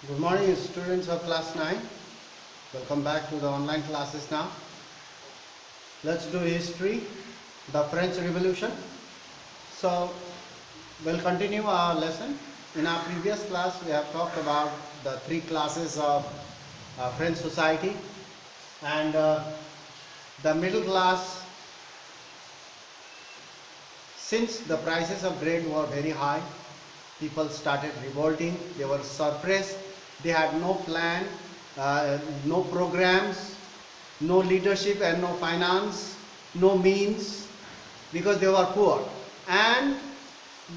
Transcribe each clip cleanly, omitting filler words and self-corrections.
Good morning, students of class 9. Welcome back to the online classes now. Let's do history, the French Revolution. So, we'll continue our lesson. In our previous class, we have talked about the three classes of French society, and the middle class. Since the prices of grain were very high, people started revolting. They were suppressed. They had no plan, no programs, no leadership and no finance, no means, because they were poor. And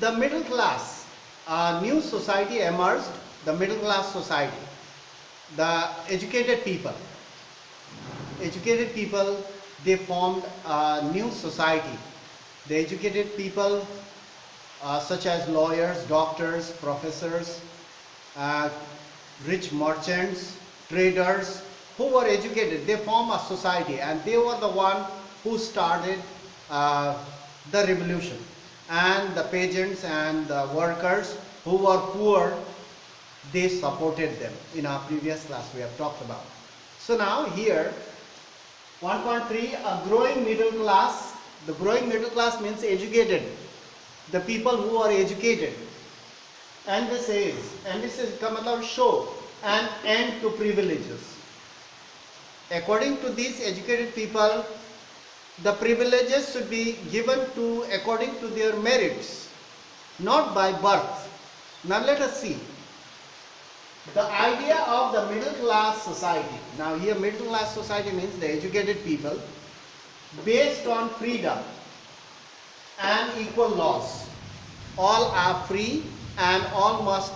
the middle class, a new society emerged, the middle class society. The educated people, they formed a new society. The educated people, such as lawyers, doctors, professors, rich merchants, traders, who were educated, they formed a society, and they were the one who started the revolution. And the peasants and the workers who were poor, they supported them. In our previous class we have talked about. So now here 1.3, a growing middle class. The growing middle class means educated, the people who are educated. And this is का मतलब show an end to privileges. According to these educated people, the privileges should be given to according to their merits, not by birth. Now let us see the idea of the middle class society. Now here middle class society means the educated people, based on freedom and equal laws. All are free and all must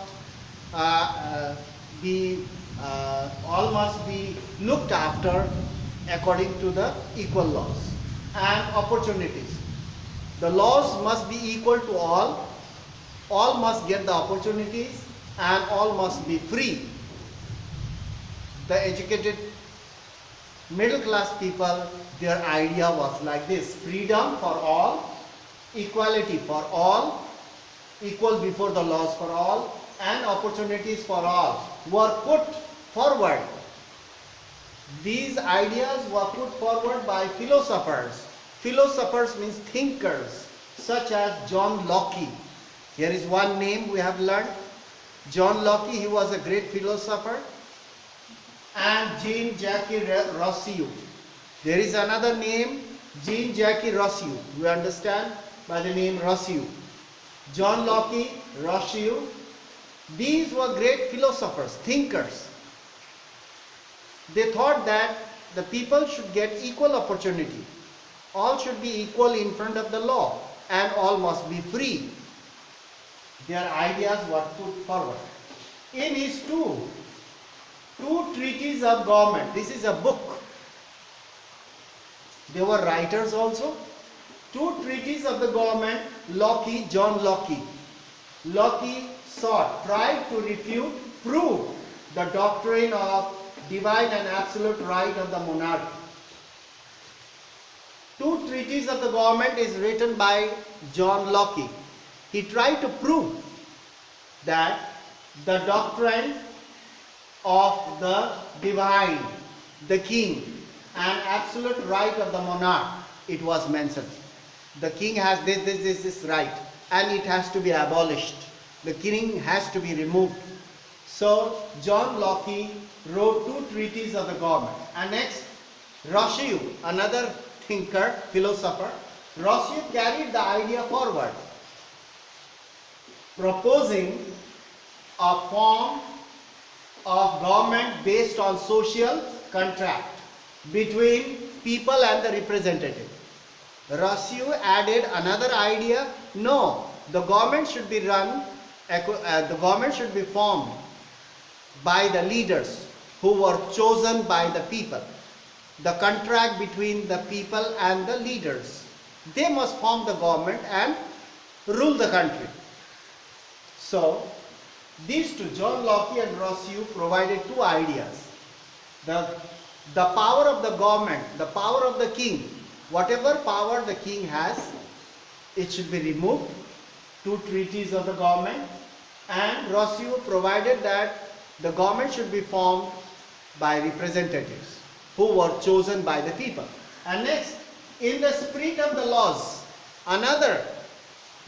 be looked after according to the equal laws and opportunities. The laws must be equal to all. All must get the opportunities and all must be free. The educated middle class people, their idea was like this: freedom for all, equality for all, equal before the laws for all, and opportunities for all were put forward. These ideas were put forward by philosophers. Philosophers means thinkers, such as John Locke. Here is one name we have learned. John Locke, he was a great philosopher. And Jean-Jacques Rousseau. There is another name, Jean-Jacques Rousseau. We understand by the name Rousseau. John Locke, Rousseau. These were great philosophers, thinkers. They thought that the people should get equal opportunity. All should be equal in front of the law, and all must be free. Their ideas were put forward. In his two treatises of government, this is a book. They were writers also. Two treatises of the government, John Locke. Locke tried to prove the doctrine of divine and absolute right of the monarch. Two treatises of the government is written by John Locke. He tried to prove that the doctrine of the divine, the king, and absolute right of the monarch, it was mentioned. The king has this right, and it has to be abolished. The king has to be removed. So John Locke wrote two treatises of the government. And next, Rousseau, another thinker, philosopher, Rousseau carried the idea forward, proposing a form of government based on social contract between people and the representative. Rousseau added another idea. No, the government should be formed by the leaders who were chosen by the people. The contract between the people and the leaders. They must form the government and rule the country. So, these two, John Locke and Rousseau, provided two ideas. The power of the government, the power of the king, whatever power the king has, it should be removed. Two treatises of the government. And Rousseau provided that the government should be formed by representatives who were chosen by the people. And next, in the spirit of the laws,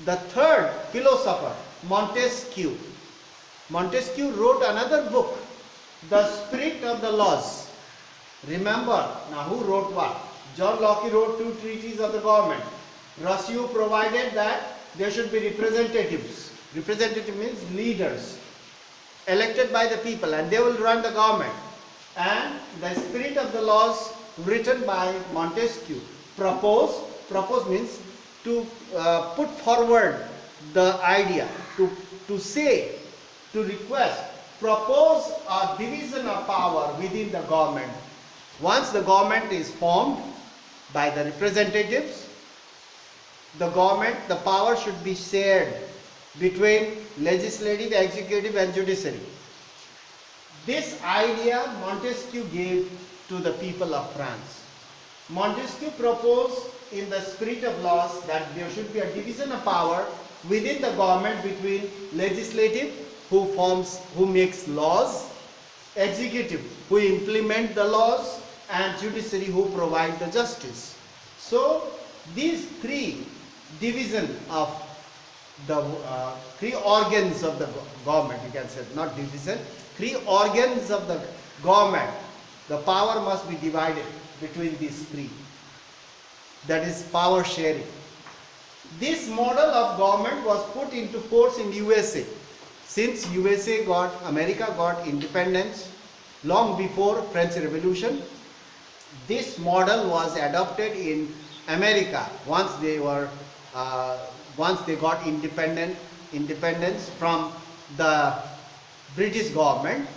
the third philosopher, Montesquieu. Montesquieu wrote another book, The Spirit of the Laws. Remember, now who wrote what? John Locke wrote 2 treatises of the government. Rousseau provided that there should be representatives. Representative means leaders, elected by the people, and they will run the government. And the Spirit of the Laws, written by Montesquieu, propose means to put forward the idea, to say, to request, propose a division of power within the government. Once the government is formed by the representatives, the power should be shared between legislative, executive and judiciary. This idea Montesquieu gave to the people of France. Montesquieu proposed in the Spirit of Laws that there should be a division of power within the government between legislative, who makes laws, executive, who implement the laws, and judiciary, who provide the justice. So these three division of the three organs of the government, you can say, not division, three organs of the government, the power must be divided between these three. That is power sharing. This model of government was put into force in USA. Since America got independence long before French Revolution, this model was adopted in America once they got independence from the British government.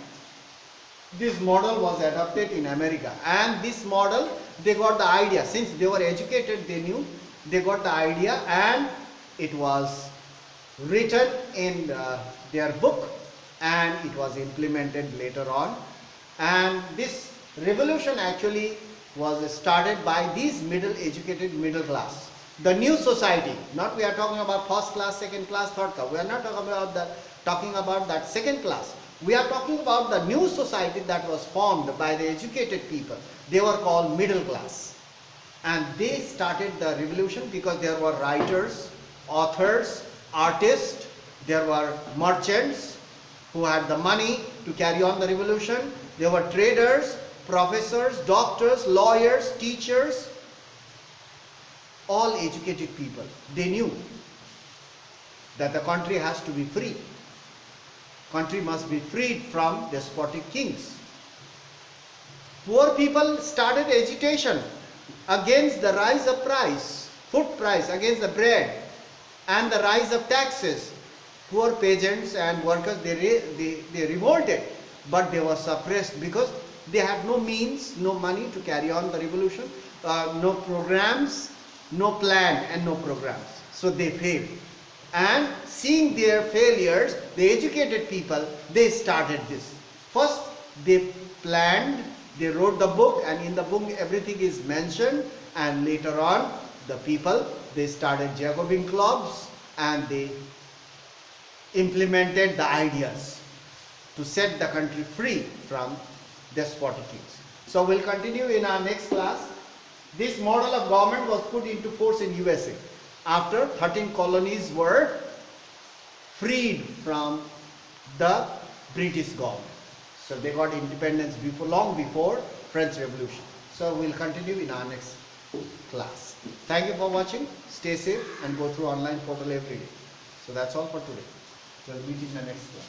This model was adopted in America, and this model, they got the idea. Since they were educated, they got the idea, and it was written in their book, and it was implemented later on. And this revolution actually was started by these educated middle class. The new society, not we are talking about first class, second class, third class. We are not talking about that second class. We are talking about the new society that was formed by the educated people. They were called middle class. And they started the revolution because there were writers, authors, artists, there were merchants who had the money to carry on the revolution. There were traders, professors, doctors, lawyers, teachers, all educated people. They knew that the country has to be free. Country must be freed from despotic kings. Poor people started agitation against the rise of food price, against the bread, and the rise of taxes. Poor peasants and workers, they revolted, but they were suppressed because they had no means, no money to carry on the revolution, no programs, no plan and no programs. So they failed. And seeing their failures, the educated people, they started this. First, they planned, they wrote the book, and in the book everything is mentioned, and later on the people, they started Jacobin clubs, and they implemented the ideas to set the country free from despotic kings. So we'll continue in our next class. This model of government was put into force in USA after 13 colonies were freed from the British government. So they got independence long before French Revolution. So we'll continue in our next class. Thank you for watching. Stay safe and go through online portal every day. So that's all for today. We'll meet in the next class.